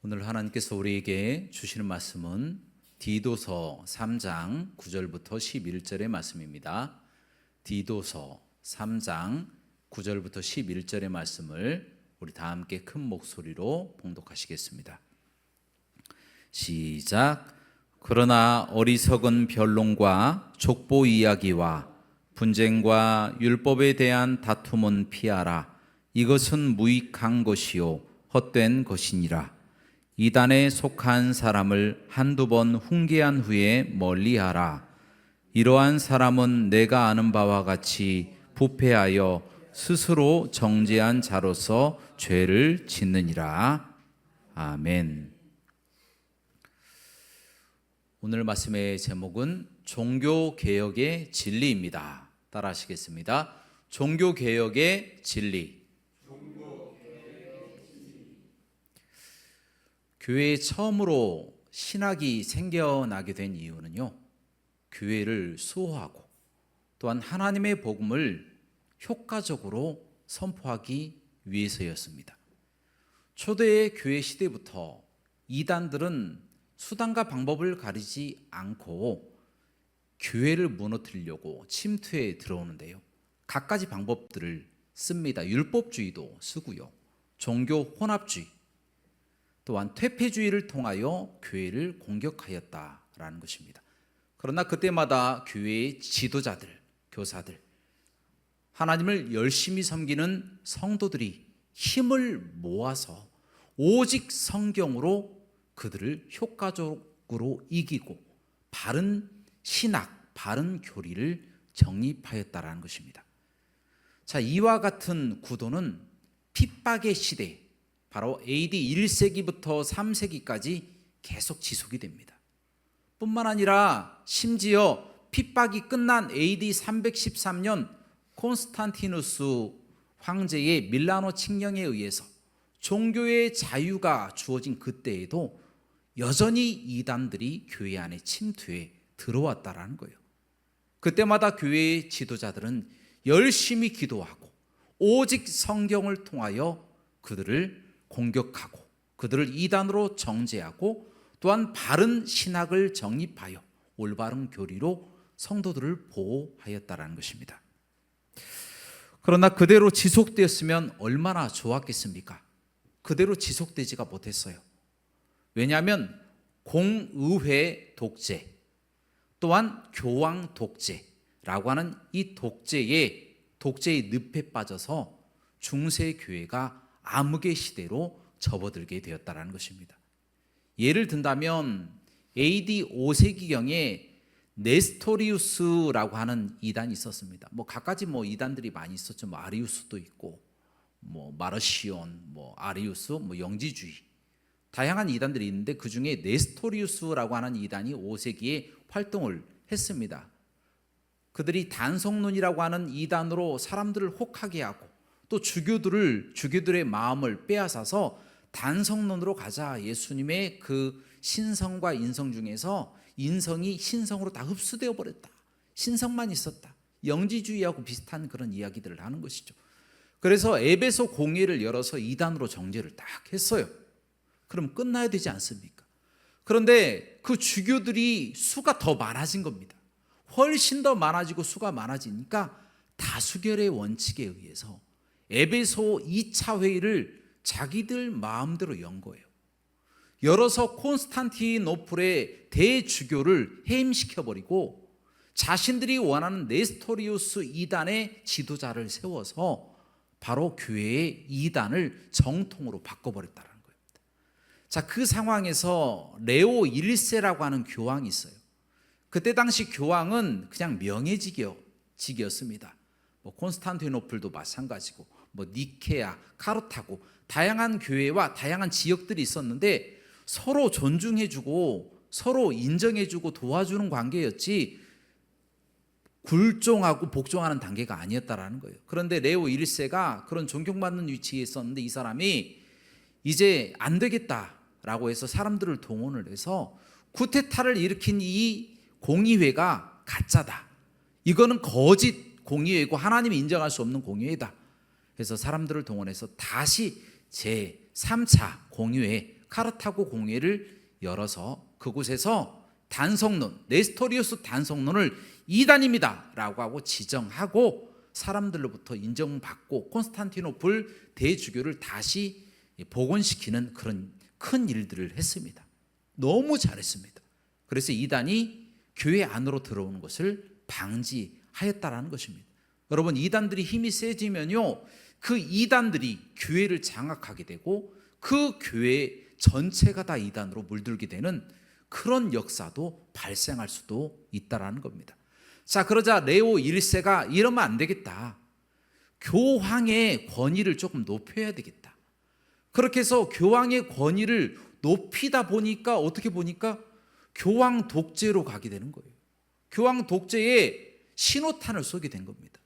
오늘 하나님께서 우리에게 주시는 말씀은 디도서 3장 9절부터 11절의 말씀입니다. 디도서 3장 9절부터 11절의 말씀을 우리 다 함께 큰 목소리로 봉독하시겠습니다. 시작. 그러나 어리석은 변론과 족보 이야기와 분쟁과 율법에 대한 다툼은 피하라. 이것은 무익한 것이요 헛된 것이니라. 이단에 속한 사람을 한두 번 훈계한 후에 멀리하라. 이러한 사람은 내가 아는 바와 같이 부패하여 스스로 정죄한 자로서 죄를 짓느니라. 아멘. 오늘 말씀의 제목은 종교개혁의 진리입니다. 따라 하시겠습니다. 종교개혁의 진리. 교회에 처음으로 신학이 생겨나게 된 이유는요, 교회를 수호하고 또한 하나님의 복음을 효과적으로 선포하기 위해서였습니다. 초대의 교회 시대부터 이단들은 수단과 방법을 가리지 않고 교회를 무너뜨리려고 침투해 들어오는데요, 갖가지 방법들을 씁니다. 율법주의도 쓰고요, 종교 혼합주의, 또한 퇴폐주의를 통하여 교회를 공격하였다라는 것입니다. 그러나 그때마다 교회의 지도자들, 교사들, 하나님을 열심히 섬기는 성도들이 힘을 모아서 오직 성경으로 그들을 효과적으로 이기고 바른 신학, 바른 교리를 정립하였다라는 것입니다. 자, 이와 같은 구도는 핍박의 시대, 바로 AD 1세기부터 3세기까지 계속 지속이 됩니다. 뿐만 아니라 심지어 핍박이 끝난 AD 313년 콘스탄티누스 황제의 밀라노 칙령에 의해서 종교의 자유가 주어진 그때에도 여전히 이단들이 교회 안에 침투해 들어왔다라는 거예요. 그때마다 교회의 지도자들은 열심히 기도하고 오직 성경을 통하여 그들을 공격하고 그들을 이단으로 정죄하고 또한 바른 신학을 정립하여 올바른 교리로 성도들을 보호하였다라는 것입니다. 그러나 그대로 지속되었으면 얼마나 좋았겠습니까? 그대로 지속되지가 못했어요. 왜냐하면 공의회 독재, 또한 교황 독재라고 하는 이 독재의 늪에 빠져서 중세 교회가 암흑의 시대로 접어들게 되었다는 것입니다. 예를 든다면 AD 5세기경에 네스토리우스라고 하는 이단이 있었습니다. 갖가지 이단들이 많이 있었죠. 아리우스도 있고, 마르시온, 아리우스, 영지주의, 다양한 이단들이 있는데 그 중에 네스토리우스라고 하는 이단이 5세기에 활동을 했습니다. 그들이 단성론이라고 하는 이단으로 사람들을 혹하게 하고 또 주교들의 마음을 빼앗아서 단성론으로 가자, 예수님의 그 신성과 인성 중에서 인성이 신성으로 다 흡수되어 버렸다, 신성만 있었다, 영지주의하고 비슷한 그런 이야기들을 하는 것이죠. 그래서 에베소 공회를 열어서 이단으로 정죄를 딱 했어요. 그럼 끝나야 되지 않습니까? 그런데 그 주교들이 수가 더 많아진 겁니다. 훨씬 더 많아지고 수가 많아지니까 다수결의 원칙에 의해서 에베소 2차 회의를 자기들 마음대로 연 거예요. 열어서 콘스탄티노플의 대주교를 해임시켜버리고 자신들이 원하는 네스토리우스 이단의 지도자를 세워서 바로 교회의 이단을 정통으로 바꿔버렸다는 거예요. 자, 그 상황에서 레오 1세라고 하는 교황이 있어요. 그때 당시 교황은 그냥 명예직이었습니다. 콘스탄티노플도 마찬가지고 니케아, 카르타고 다양한 교회와 다양한 지역들이 있었는데 서로 존중해주고 서로 인정해주고 도와주는 관계였지 굴종하고 복종하는 단계가 아니었다라는 거예요. 그런데 레오 1세가 그런 존경받는 위치에 있었는데 이 사람이 이제 안 되겠다라고 해서 사람들을 동원을 해서 쿠데타를 일으킨 이 공의회가 가짜다, 이거는 거짓 공의회고 하나님이 인정할 수 없는 공의회다. 그래서 사람들을 동원해서 다시 제3차 공의회, 카르타고 공의회를 열어서 그곳에서 단성론, 네스토리우스 단성론을 이단입니다 라고 하고 지정하고 사람들로부터 인정받고 콘스탄티노플 대주교를 다시 복원시키는 그런 큰 일들을 했습니다. 너무 잘했습니다. 그래서 이단이 교회 안으로 들어오는 것을 방지하였다라는 것입니다. 여러분, 이단들이 힘이 세지면요, 그 이단들이 교회를 장악하게 되고 그 교회 전체가 다 이단으로 물들게 되는 그런 역사도 발생할 수도 있다라는 겁니다. 자, 그러자 레오 1세가 이러면 안 되겠다. 교황의 권위를 조금 높여야 되겠다. 그렇게 해서 교황의 권위를 높이다 보니까 어떻게 보니까 교황 독재로 가게 되는 거예요. 교황 독재에 신호탄을 쏘게 된 겁니다.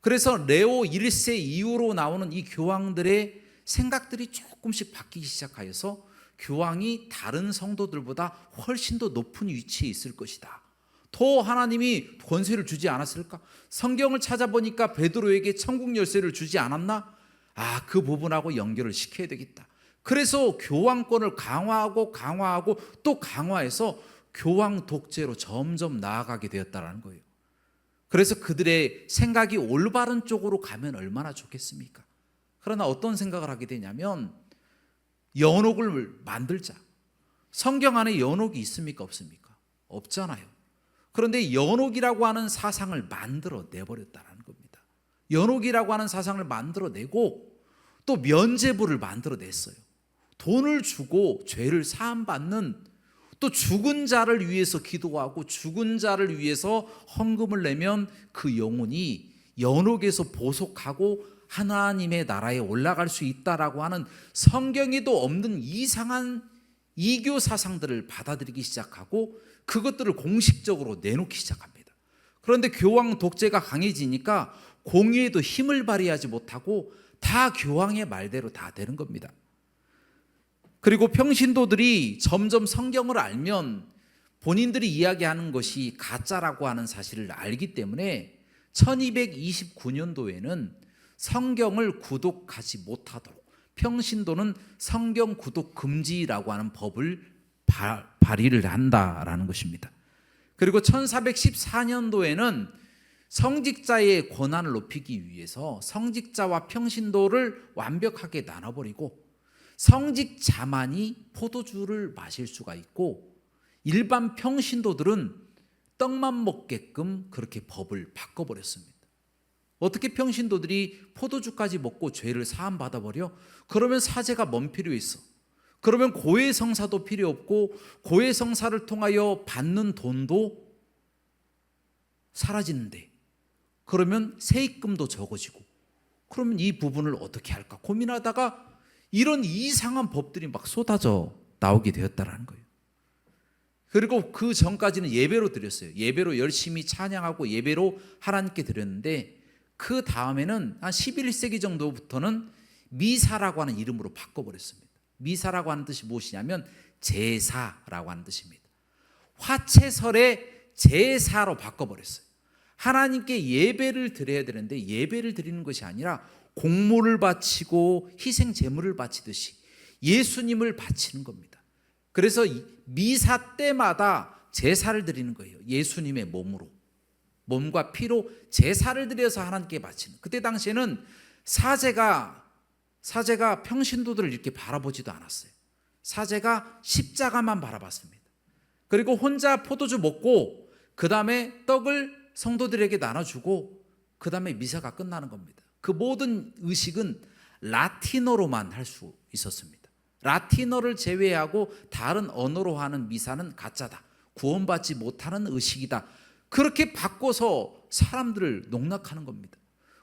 그래서 레오 1세 이후로 나오는 이 교황들의 생각들이 조금씩 바뀌기 시작하여서 교황이 다른 성도들보다 훨씬 더 높은 위치에 있을 것이다. 더 하나님이 권세를 주지 않았을까? 성경을 찾아보니까 베드로에게 천국 열쇠를 주지 않았나? 그 부분하고 연결을 시켜야 되겠다. 그래서 교황권을 강화하고 또 강화해서 교황 독재로 점점 나아가게 되었다는 거예요. 그래서 그들의 생각이 올바른 쪽으로 가면 얼마나 좋겠습니까? 그러나 어떤 생각을 하게 되냐면 연옥을 만들자. 성경 안에 연옥이 있습니까? 없습니까? 없잖아요. 그런데 연옥이라고 하는 사상을 만들어 내버렸다는 겁니다. 연옥이라고 하는 사상을 만들어내고 또 면죄부를 만들어냈어요. 돈을 주고 죄를 사함받는, 또 죽은 자를 위해서 기도하고 죽은 자를 위해서 헌금을 내면 그 영혼이 연옥에서 보속하고 하나님의 나라에 올라갈 수 있다라고 하는 성경에도 없는 이상한 이교 사상들을 받아들이기 시작하고 그것들을 공식적으로 내놓기 시작합니다. 그런데 교황 독재가 강해지니까 공의에도 힘을 발휘하지 못하고 다 교황의 말대로 다 되는 겁니다. 그리고 평신도들이 점점 성경을 알면 본인들이 이야기하는 것이 가짜라고 하는 사실을 알기 때문에 1229년도에는 성경을 구독하지 못하도록 평신도는 성경 구독 금지라고 하는 법을 발의를 한다라는 것입니다. 그리고 1414년도에는 성직자의 권한을 높이기 위해서 성직자와 평신도를 완벽하게 나눠버리고 성직자만이 포도주를 마실 수가 있고 일반 평신도들은 떡만 먹게끔 그렇게 법을 바꿔버렸습니다. 어떻게 평신도들이 포도주까지 먹고 죄를 사함받아버려? 그러면 사제가 뭔 필요 있어? 그러면 고해성사도 필요 없고 고해성사를 통하여 받는 돈도 사라지는데 그러면 세입금도 적어지고 그러면 이 부분을 어떻게 할까 고민하다가 이런 이상한 법들이 막 쏟아져 나오게 되었다라는 거예요. 그리고 그 전까지는 예배로 드렸어요. 예배로 열심히 찬양하고 예배로 하나님께 드렸는데 그 다음에는 한 11세기 정도부터는 미사라고 하는 이름으로 바꿔버렸습니다. 미사라고 하는 뜻이 무엇이냐면 제사라고 하는 뜻입니다. 화채설의 제사로 바꿔버렸어요. 하나님께 예배를 드려야 되는데 예배를 드리는 것이 아니라 공물을 바치고 희생 제물을 바치듯이 예수님을 바치는 겁니다. 그래서 미사 때마다 제사를 드리는 거예요. 예수님의 몸으로, 몸과 피로 제사를 드려서 하나님께 바치는. 그때 당시에는 사제가 평신도들을 이렇게 바라보지도 않았어요. 사제가 십자가만 바라봤습니다. 그리고 혼자 포도주 먹고 그 다음에 떡을 성도들에게 나눠주고 그 다음에 미사가 끝나는 겁니다. 그 모든 의식은 라틴어로만 할 수 있었습니다. 라틴어를 제외하고 다른 언어로 하는 미사는 가짜다. 구원받지 못하는 의식이다. 그렇게 바꿔서 사람들을 농락하는 겁니다.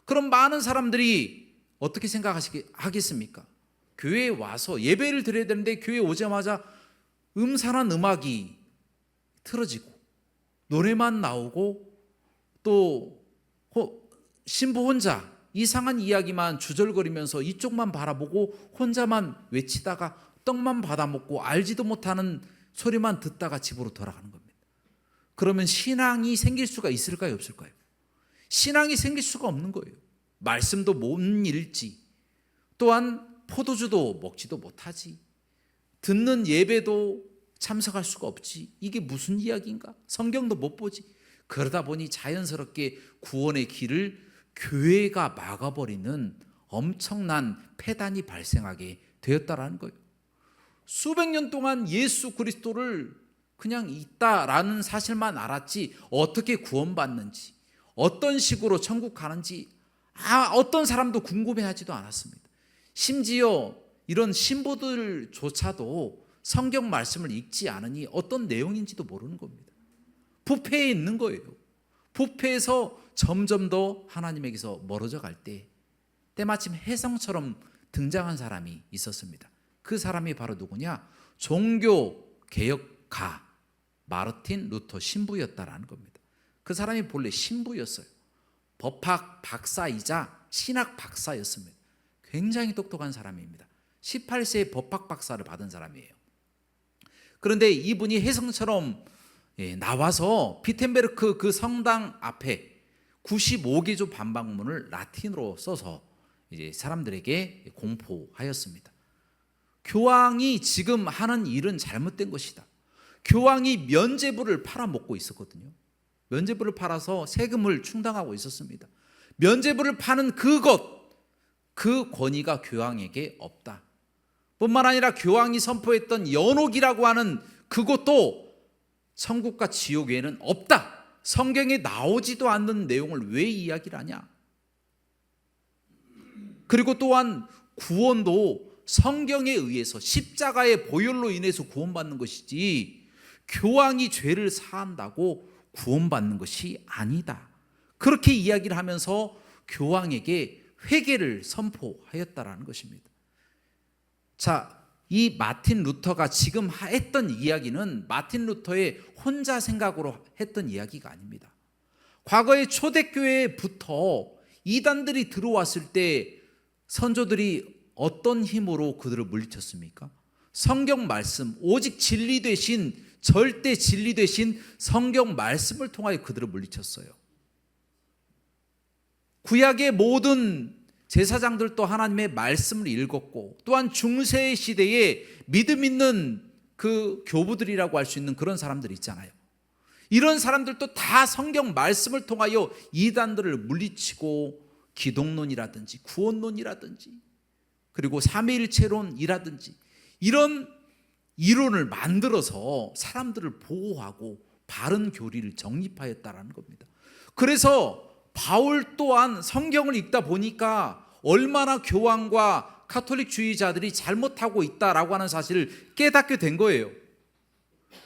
그럼 많은 사람들이 어떻게 생각하겠습니까? 교회에 와서 예배를 드려야 되는데 교회에 오자마자 음산한 음악이 틀어지고 노래만 나오고 또 신부 혼자 이상한 이야기만 주절거리면서 이쪽만 바라보고 혼자만 외치다가 떡만 받아먹고 알지도 못하는 소리만 듣다가 집으로 돌아가는 겁니다. 그러면 신앙이 생길 수가 있을까요? 없을까요? 신앙이 생길 수가 없는 거예요. 말씀도 못 읽지, 또한 포도주도 먹지도 못하지, 듣는 예배도 참석할 수가 없지. 이게 무슨 이야기인가? 성경도 못 보지. 그러다 보니 자연스럽게 구원의 길을 교회가 막아버리는 엄청난 폐단이 발생하게 되었다라는 거예요. 수백 년 동안 예수 그리스도를 그냥 있다라는 사실만 알았지, 어떻게 구원받는지, 어떤 식으로 천국 가는지 어떤 사람도 궁금해하지도 않았습니다. 심지어 이런 신부들조차도 성경 말씀을 읽지 않으니 어떤 내용인지도 모르는 겁니다. 부패에 있는 거예요. 부패에서 점점 더 하나님에게서 멀어져 갈 때 때마침 혜성처럼 등장한 사람이 있었습니다. 그 사람이 바로 누구냐? 종교개혁가 마르틴 루터 신부였다라는 겁니다. 그 사람이 본래 신부였어요. 법학 박사이자 신학 박사였습니다. 굉장히 똑똑한 사람입니다. 18세에 법학 박사를 받은 사람이에요. 그런데 이분이 혜성처럼 나와서 비텐베르크 그 성당 앞에 95개조 반박문을 라틴어로 써서 이제 사람들에게 공포하였습니다. 교황이 지금 하는 일은 잘못된 것이다. 교황이 면죄부를 팔아먹고 있었거든요. 면죄부를 팔아서 세금을 충당하고 있었습니다. 면죄부를 파는 그 권위가 교황에게 없다. 뿐만 아니라 교황이 선포했던 연옥이라고 하는 그것도 천국과 지옥 외에는 없다. 성경에 나오지도 않는 내용을 왜 이야기를 하냐? 그리고 또한 구원도 성경에 의해서 십자가의 보혈로 인해서 구원받는 것이지 교황이 죄를 사한다고 구원받는 것이 아니다. 그렇게 이야기를 하면서 교황에게 회개를 선포하였다라는 것입니다. 자, 이 마틴 루터가 지금 했던 이야기는 마틴 루터의 혼자 생각으로 했던 이야기가 아닙니다. 과거의 초대교회부터 이단들이 들어왔을 때 선조들이 어떤 힘으로 그들을 물리쳤습니까? 성경 말씀, 오직 진리 되신, 절대 진리 되신 성경 말씀을 통하여 그들을 물리쳤어요. 구약의 모든 제사장들도 하나님의 말씀을 읽었고, 또한 중세 시대에 믿음 있는 그 교부들이라고 할 수 있는 그런 사람들이 있잖아요. 이런 사람들도 다 성경 말씀을 통하여 이단들을 물리치고 기독론이라든지 구원론이라든지 그리고 삼위일체론이라든지 이런 이론을 만들어서 사람들을 보호하고 바른 교리를 정립하였다라는 겁니다. 그래서 바울 또한 성경을 읽다 보니까 얼마나 교황과 카톨릭주의자들이 잘못하고 있다라고 하는 사실을 깨닫게 된 거예요.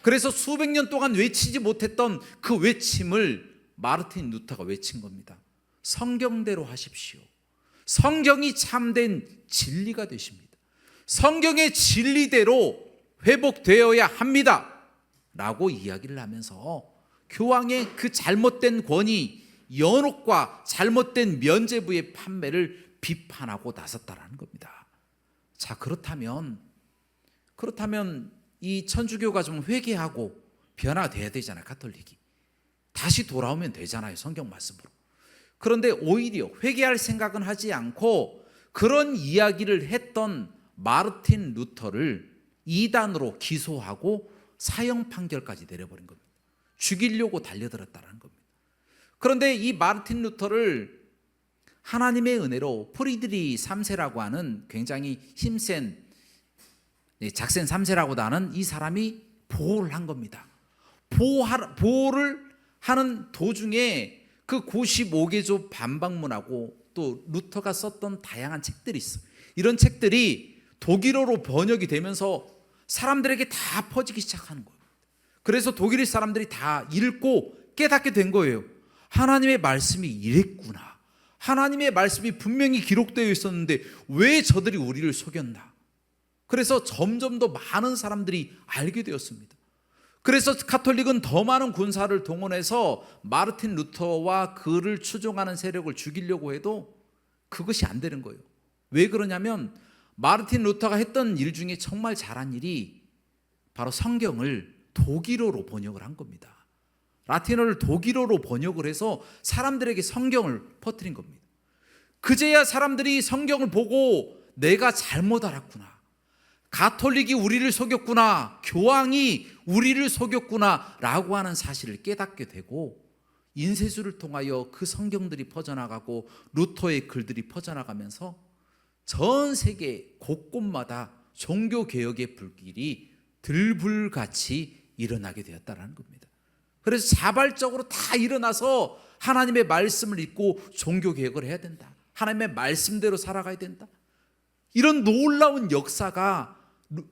그래서 수백 년 동안 외치지 못했던 그 외침을 마르틴 루터가 외친 겁니다. 성경대로 하십시오. 성경이 참된 진리가 되십니다. 성경의 진리대로 회복되어야 합니다 라고 이야기를 하면서 교황의 그 잘못된 권위, 연옥과 잘못된 면죄부의 판매를 비판하고 나섰다라는 겁니다. 자, 그렇다면 이 천주교가 좀 회개하고 변화돼야 되잖아요. 가톨릭이 다시 돌아오면 되잖아요. 성경 말씀으로. 그런데 오히려 회개할 생각은 하지 않고 그런 이야기를 했던 마르틴 루터를 이단으로 기소하고 사형 판결까지 내려버린 겁니다. 죽이려고 달려들었다는 겁니다. 그런데 이 마르틴 루터를 하나님의 은혜로 프리드리 3세라고 하는 굉장히 힘센 작센 3세라고도 하는 이 사람이 보호를 한 겁니다. 보호를 하는 도중에 그 95개조 반박문하고 또 루터가 썼던 다양한 책들이 있어요. 이런 책들이 독일어로 번역이 되면서 사람들에게 다 퍼지기 시작하는 거예요. 그래서 독일 사람들이 다 읽고 깨닫게 된 거예요. 하나님의 말씀이 이랬구나. 하나님의 말씀이 분명히 기록되어 있었는데 왜 저들이 우리를 속였나. 그래서 점점 더 많은 사람들이 알게 되었습니다. 그래서 가톨릭은 더 많은 군사를 동원해서 마르틴 루터와 그를 추종하는 세력을 죽이려고 해도 그것이 안 되는 거예요. 왜 그러냐면 마르틴 루터가 했던 일 중에 정말 잘한 일이 바로 성경을 독일어로 번역을 한 겁니다. 라틴어를 독일어로 번역을 해서 사람들에게 성경을 퍼뜨린 겁니다. 그제야 사람들이 성경을 보고 내가 잘못 알았구나, 가톨릭이 우리를 속였구나, 교황이 우리를 속였구나 라고 하는 사실을 깨닫게 되고, 인쇄술을 통하여 그 성경들이 퍼져나가고 루터의 글들이 퍼져나가면서 전 세계 곳곳마다 종교개혁의 불길이 들불같이 일어나게 되었다는 겁니다. 그래서 자발적으로 다 일어나서 하나님의 말씀을 읽고 종교개혁을 해야 된다, 하나님의 말씀대로 살아가야 된다, 이런 놀라운 역사가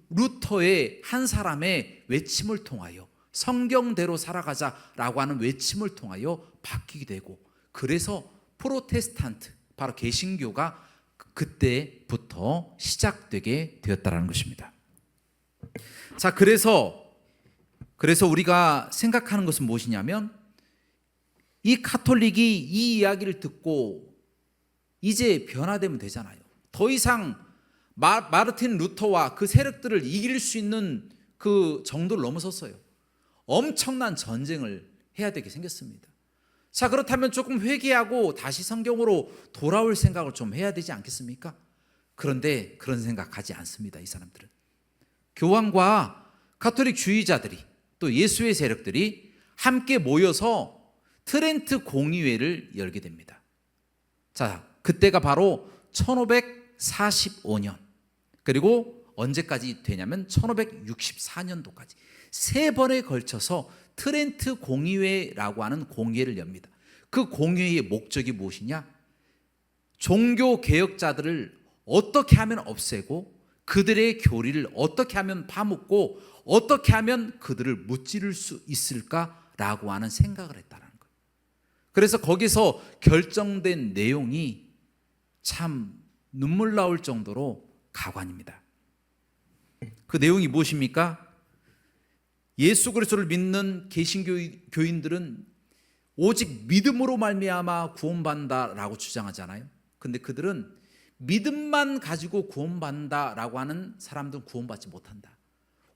루터의 한 사람의 외침을 통하여 성경대로 살아가자라고 하는 외침을 통하여 바뀌게 되고, 그래서 프로테스탄트, 바로 개신교가 그때부터 시작되게 되었다는 것입니다. 자, 그래서 우리가 생각하는 것은 무엇이냐면, 이 가톨릭이 이 이야기를 듣고 이제 변화되면 되잖아요. 더 이상 마르틴 루터와 그 세력들을 이길 수 있는 그 정도를 넘어섰어요. 엄청난 전쟁을 해야 되게 생겼습니다. 자, 그렇다면 조금 회개하고 다시 성경으로 돌아올 생각을 좀 해야 되지 않겠습니까? 그런데 그런 생각하지 않습니다. 이 사람들은 교황과 가톨릭 주의자들이 또 예수의 세력들이 함께 모여서 트렌트 공의회를 열게 됩니다. 자, 그때가 바로 1545년, 그리고 언제까지 되냐면 1564년도까지 3번에 걸쳐서 트렌트 공의회라고 하는 공회를 엽니다. 그 공회의 목적이 무엇이냐? 종교 개혁자들을 어떻게 하면 없애고, 그들의 교리를 어떻게 하면 파묻고, 어떻게 하면 그들을 무찌를 수 있을까라고 하는 생각을 했다는 거예요. 그래서 거기서 결정된 내용이 참 눈물 나올 정도로 가관입니다. 그 내용이 무엇입니까? 예수 그리스도를 믿는 개신교인들은 오직 믿음으로 말미암아 구원받는다라고 주장하잖아요. 근데 그들은 믿음만 가지고 구원받는다라고 하는 사람들은 구원받지 못한다.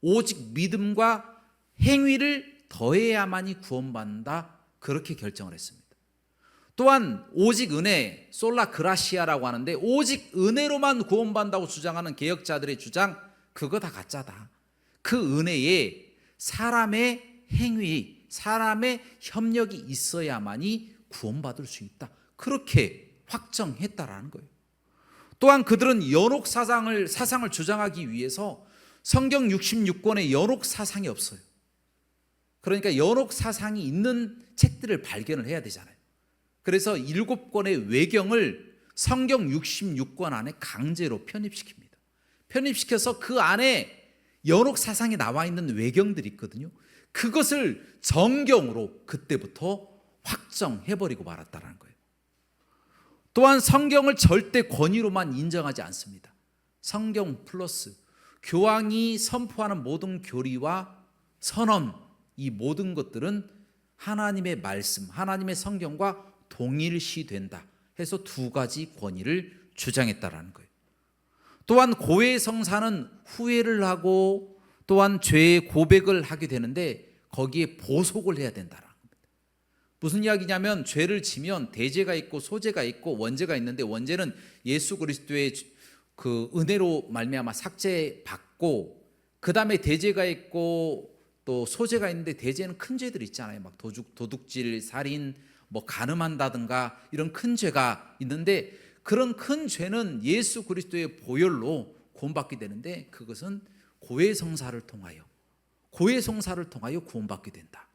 오직 믿음과 행위를 더해야만이 구원받는다, 그렇게 결정을 했습니다. 또한 오직 은혜, 솔라 그라시아라고 하는데, 오직 은혜로만 구원받는다고 주장하는 개혁자들의 주장, 그거 다 가짜다. 그 은혜에 사람의 행위, 사람의 협력이 있어야만이 구원받을 수 있다, 그렇게 확정했다라는 거예요. 또한 그들은 연옥 사상을 주장하기 위해서 성경 66권에 연옥 사상이 없어요. 그러니까 연옥 사상이 있는 책들을 발견을 해야 되잖아요. 그래서 7권의 외경을 성경 66권 안에 강제로 편입시킵니다. 편입시켜서 그 안에 연옥 사상이 나와 있는 외경들이 있거든요. 그것을 정경으로 그때부터 확정해버리고 말았다는 거예요. 또한 성경을 절대 권위로만 인정하지 않습니다. 성경 플러스 교황이 선포하는 모든 교리와 선언, 이 모든 것들은 하나님의 말씀, 하나님의 성경과 동일시된다 해서 2가지 권위를 주장했다라는 거예요. 또한 고해 성사는 후회를 하고 또한 죄의 고백을 하게 되는데, 거기에 보속을 해야 된다라는 겁니다. 무슨 이야기냐면, 죄를 지면 대죄가 있고 소죄가 있고 원죄가 있는데, 원죄는 예수 그리스도의 그 은혜로 말미암아 삭제받고, 그 다음에 대죄가 있고 또 소죄가 있는데, 대죄는 큰 죄들 있잖아요. 막 도둑질, 살인, 뭐 간음한다든가 이런 큰 죄가 있는데, 그런 큰 죄는 예수 그리스도의 보혈로 구원받게 되는데, 그것은 고해성사를 통하여 구원받게 된다.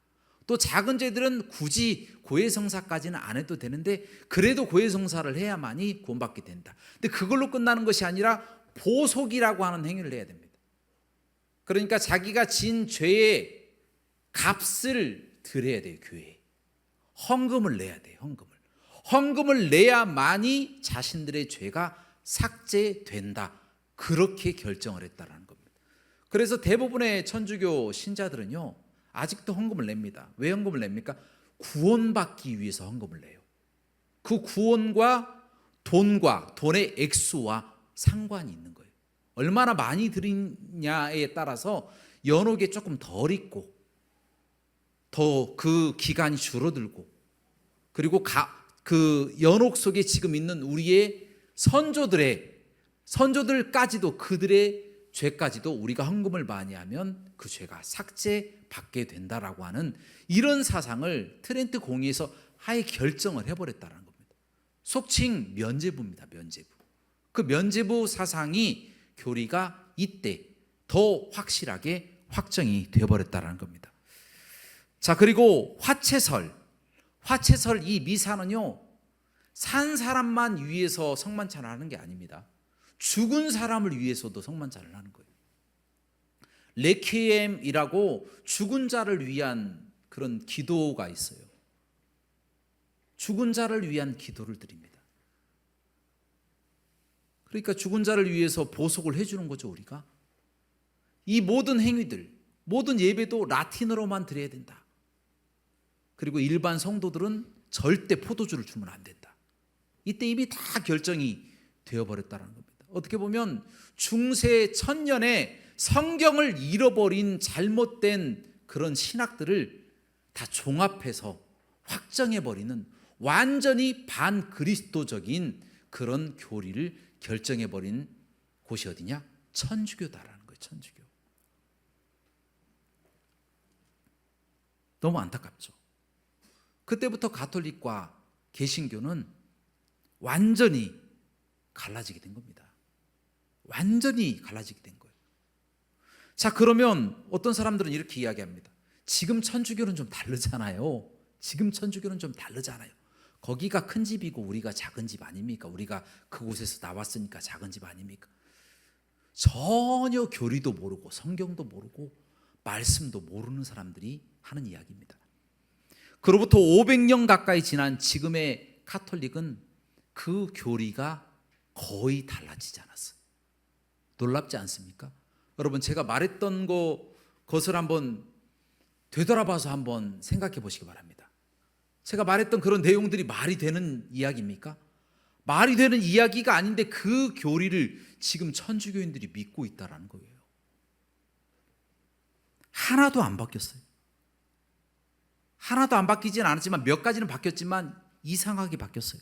또 작은 죄들은 굳이 고해성사까지는 안 해도 되는데, 그래도 고해성사를 해야만이 구원받게 된다. 근데 그걸로 끝나는 것이 아니라 보속이라고 하는 행위를 해야 됩니다. 그러니까 자기가 진 죄의 값을 드려야 돼요. 교회에 헌금을 내야 돼요. 헌금을 내야만이 자신들의 죄가 삭제된다, 그렇게 결정을 했다라는 겁니다. 그래서 대부분의 천주교 신자들은요, 아직도 헌금을 냅니다. 왜 헌금을 냅니까? 구원받기 위해서 헌금을 내요. 그 구원과 돈의 액수와 상관이 있는 거예요. 얼마나 많이 드리냐에 따라서 연옥에 조금 덜 있고, 더 그 기간이 줄어들고, 그리고 그 연옥 속에 지금 있는 우리의 선조들까지도 그들의 죄까지도 우리가 헌금을 많이 하면 그 죄가 삭제받게 된다라고 하는 이런 사상을 트렌트 공의에서 아예 결정을 해버렸다는 겁니다. 속칭 면죄부입니다. 면죄부. 그 면죄부 사상이 교리가 이때 더 확실하게 확정이 되어버렸다는 겁니다. 자, 그리고 화채설 이 미사는요, 산 사람만 위해서 성만찬을 하는 게 아닙니다. 죽은 사람을 위해서도 성만찬을 하는 거예요. 레퀴엠이라고 죽은 자를 위한 그런 기도가 있어요. 죽은 자를 위한 기도를 드립니다. 그러니까 죽은 자를 위해서 보석을 해주는 거죠. 우리가 이 모든 행위들, 모든 예배도 라틴어로만 드려야 된다. 그리고 일반 성도들은 절대 포도주를 주면 안 된다. 이때 이미 다 결정이 되어버렸다는 겁니다. 어떻게 보면 중세 천년에 성경을 잃어버린 잘못된 그런 신학들을 다 종합해서 확정해버리는 완전히 반그리스도적인 그런 교리를 결정해버린 곳이 어디냐? 천주교다라는 거예요. 천주교. 너무 안타깝죠. 그때부터 가톨릭과 개신교는 완전히 갈라지게 된 겁니다. 완전히 갈라지게 된 거예요. 자, 그러면 어떤 사람들은 이렇게 이야기합니다. 지금 천주교는 좀 다르잖아요. 지금 천주교는 좀 다르잖아요. 거기가 큰 집이고 우리가 작은 집 아닙니까? 우리가 그곳에서 나왔으니까 작은 집 아닙니까? 전혀 교리도 모르고 성경도 모르고 말씀도 모르는 사람들이 하는 이야기입니다. 그로부터 500년 가까이 지난 지금의 가톨릭은 그 교리가 거의 달라지지 않았어요. 놀랍지 않습니까? 여러분, 제가 말했던 것을 한번 되돌아봐서 한번 생각해 보시기 바랍니다. 제가 말했던 그런 내용들이 말이 되는 이야기입니까? 말이 되는 이야기가 아닌데 그 교리를 지금 천주교인들이 믿고 있다는 거예요. 하나도 안 바뀌었어요. 하나도 안 바뀌진 않았지만 몇 가지는 바뀌었지만 이상하게 바뀌었어요.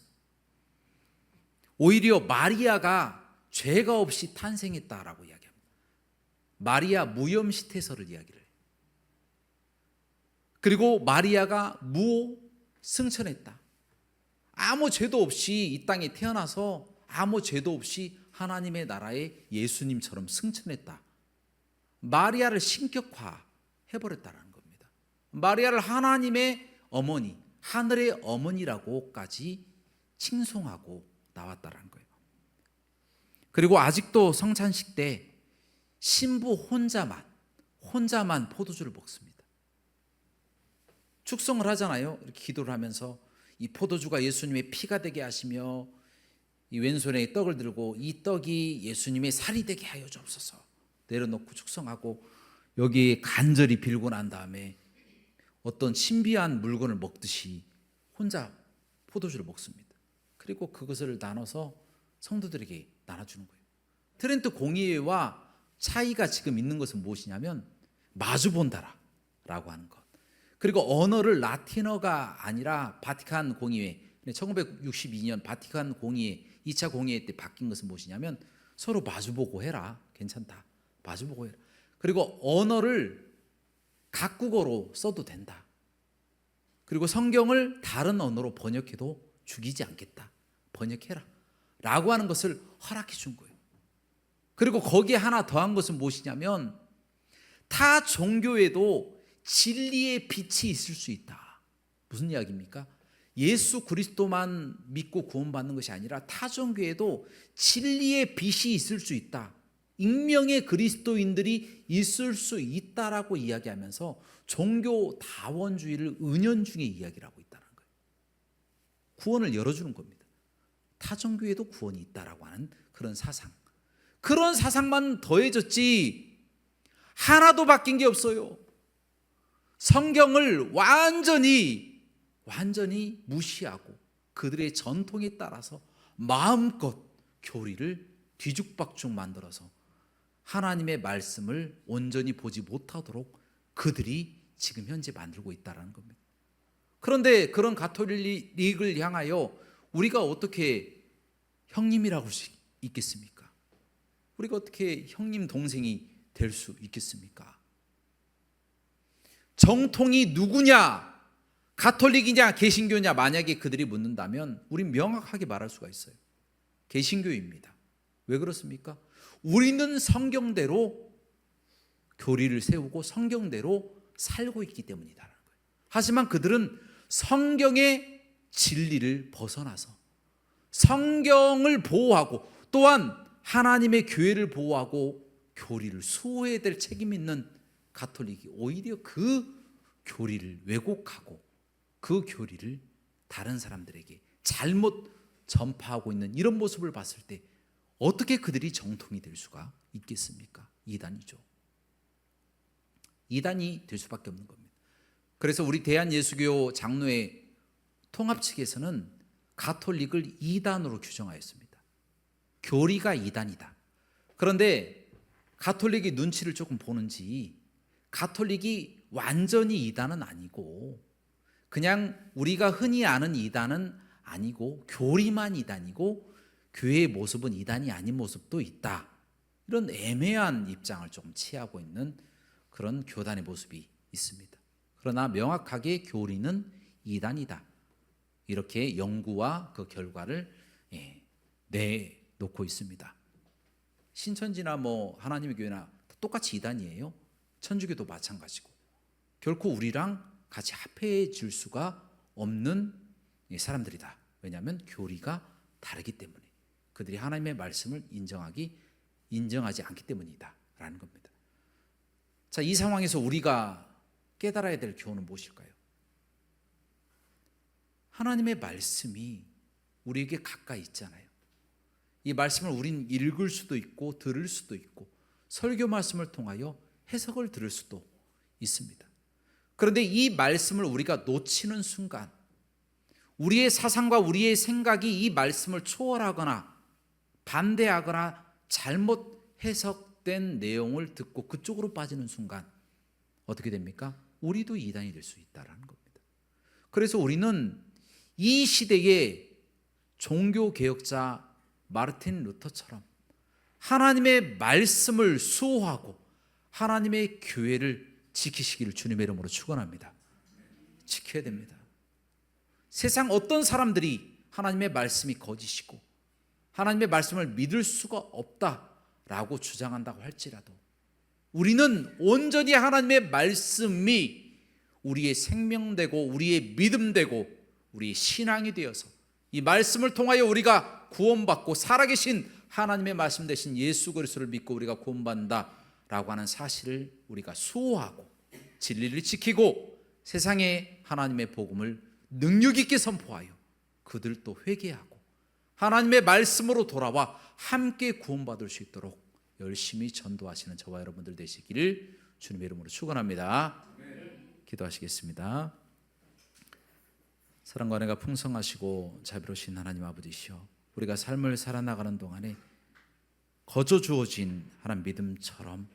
오히려 마리아가 죄가 없이 탄생했다라고 이야기합니다. 마리아 무염시태설을 이야기를 해요. 그리고 마리아가 무승천했다. 아무 죄도 없이 이 땅에 태어나서 아무 죄도 없이 하나님의 나라의 예수님처럼 승천했다. 마리아를 신격화해버렸다는 겁니다. 마리아를 하나님의 어머니, 하늘의 어머니라고까지 칭송하고 나왔다는 거예요. 그리고 아직도 성찬식 때 신부 혼자만 포도주를 먹습니다. 축성을 하잖아요. 이렇게 기도를 하면서 이 포도주가 예수님의 피가 되게 하시며 이 왼손에 떡을 들고 이 떡이 예수님의 살이 되게 하여 주옵소서 내려놓고 축성하고 여기 간절히 빌고 난 다음에 어떤 신비한 물건을 먹듯이 혼자 포도주를 먹습니다. 그리고 그것을 나눠서 성도들에게 나눠주는 거예요. 트렌트 공의회와 차이가 지금 있는 것은 무엇이냐면 마주본다라고 하는 것. 그리고 언어를 라틴어가 아니라 바티칸 공의회 1962년 바티칸 공의회 2차 공의회 때 바뀐 것은 무엇이냐면 서로 마주보고 해라. 괜찮다. 마주보고 해라. 그리고 언어를 각국어로 써도 된다. 그리고 성경을 다른 언어로 번역해도 죽이지 않겠다. 번역해라. 라고 하는 것을 허락해 준 거예요. 그리고 거기에 하나 더한 것은 무엇이냐면 타 종교에도 진리의 빛이 있을 수 있다. 무슨 이야기입니까? 예수 그리스도만 믿고 구원받는 것이 아니라 타 종교에도 진리의 빛이 있을 수 있다. 익명의 그리스도인들이 있을 수 있다라고 이야기하면서 종교 다원주의를 은연중에 이야기를 하고 있다는 거예요. 구원을 열어주는 겁니다. 타 종교에도 구원이 있다라고 하는 그런 사상. 그런 사상만 더해졌지 하나도 바뀐 게 없어요. 성경을 완전히 무시하고 그들의 전통에 따라서 마음껏 교리를 뒤죽박죽 만들어서 하나님의 말씀을 온전히 보지 못하도록 그들이 지금 현재 만들고 있다는 겁니다. 그런데 그런 가톨릭을 향하여 우리가 어떻게 형님이라고 할 수 있겠습니까? 우리가 어떻게 형님 동생이 될 수 있겠습니까? 정통이 누구냐? 가톨릭이냐 개신교냐 만약에 그들이 묻는다면 우린 명확하게 말할 수가 있어요. 개신교입니다. 왜 그렇습니까? 우리는 성경대로 교리를 세우고 성경대로 살고 있기 때문이다라는 거예요. 하지만 그들은 성경의 진리를 벗어나서 성경을 보호하고 또한 하나님의 교회를 보호하고 교리를 수호해야 될 책임 있는 가톨릭이 오히려 그 교리를 왜곡하고 그 교리를 다른 사람들에게 잘못 전파하고 있는 이런 모습을 봤을 때 어떻게 그들이 정통이 될 수가 있겠습니까? 이단이죠. 이단이 될 수밖에 없는 겁니다. 그래서 우리 대한예수교 장로회 통합 측에서는 가톨릭을 이단으로 규정하였습니다. 교리가 이단이다. 그런데 가톨릭이 눈치를 조금 보는지 가톨릭이 완전히 이단은 아니고 그냥 우리가 흔히 아는 이단은 아니고 교리만 이단이고 교회의 모습은 이단이 아닌 모습도 있다. 이런 애매한 입장을 좀 취하고 있는 그런 교단의 모습이 있습니다. 그러나 명확하게 교리는 이단이다. 이렇게 연구와 그 결과를 내놓고 있습니다. 신천지나 하나님의 교회나 똑같이 이단이에요. 천주교도 마찬가지고 결코 우리랑 같이 합해질 수가 없는 사람들이다. 왜냐하면 교리가 다르기 때문에 그들이 하나님의 말씀을 인정하지 않기 때문이다 라는 겁니다. 자, 이 상황에서 우리가 깨달아야 될 교훈은 무엇일까요? 하나님의 말씀이 우리에게 가까이 있잖아요. 이 말씀을 우린 읽을 수도 있고 들을 수도 있고 설교 말씀을 통하여 해석을 들을 수도 있습니다. 그런데 이 말씀을 우리가 놓치는 순간 우리의 사상과 우리의 생각이 이 말씀을 초월하거나 반대하거나 잘못 해석된 내용을 듣고 그쪽으로 빠지는 순간 어떻게 됩니까? 우리도 이단이 될 수 있다는 겁니다. 그래서 우리는 이 시대의 종교개혁자 마르틴 루터처럼 하나님의 말씀을 수호하고 하나님의 교회를 지키시기를 주님의 이름으로 축원합니다. 지켜야 됩니다. 세상 어떤 사람들이 하나님의 말씀이 거짓이고 하나님의 말씀을 믿을 수가 없다라고 주장한다고 할지라도 우리는 온전히 하나님의 말씀이 우리의 생명되고 우리의 믿음되고 우리의 신앙이 되어서 이 말씀을 통하여 우리가 구원받고 살아계신 하나님의 말씀 되신 예수 그리스도를 믿고 우리가 구원받는다라고 하는 사실을 우리가 수호하고 진리를 지키고 세상에 하나님의 복음을 능력 있게 선포하여 그들도 회개하고 하나님의 말씀으로 돌아와 함께 구원받을 수 있도록 열심히 전도하시는 저와 여러분들 되시기를 주님의 이름으로 축원합니다. 기도하시겠습니다. 사랑과 은혜가 풍성하시고 자비로우신 하나님 아버지시여, 우리가 삶을 살아나가는 동안에 거저 주어진 하나님 믿음처럼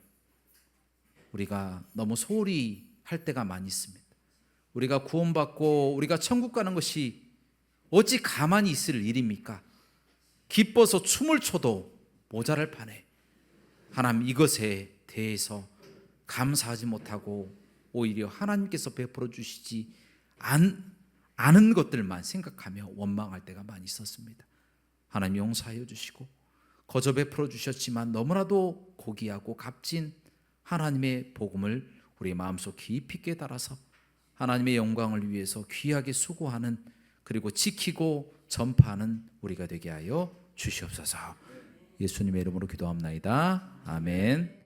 우리가 너무 소홀히 할 때가 많이 있습니다. 우리가 구원받고 우리가 천국 가는 것이 어찌 가만히 있을 일입니까? 기뻐서 춤을 춰도 모자랄 판에 하나님 이것에 대해서 감사하지 못하고 오히려 하나님께서 베풀어 주시지 않은 것들만 생각하며 원망할 때가 많이 있었습니다. 하나님 용서하여 주시고 거저 베풀어 주셨지만 너무나도 고귀하고 값진 하나님의 복음을 우리의 마음속 깊이 깨달아서 하나님의 영광을 위해서 귀하게 수고하는 그리고 지키고 전파하는 우리가 되게 하여 주시옵소서. 예수님의 이름으로 기도합나이다. 아멘.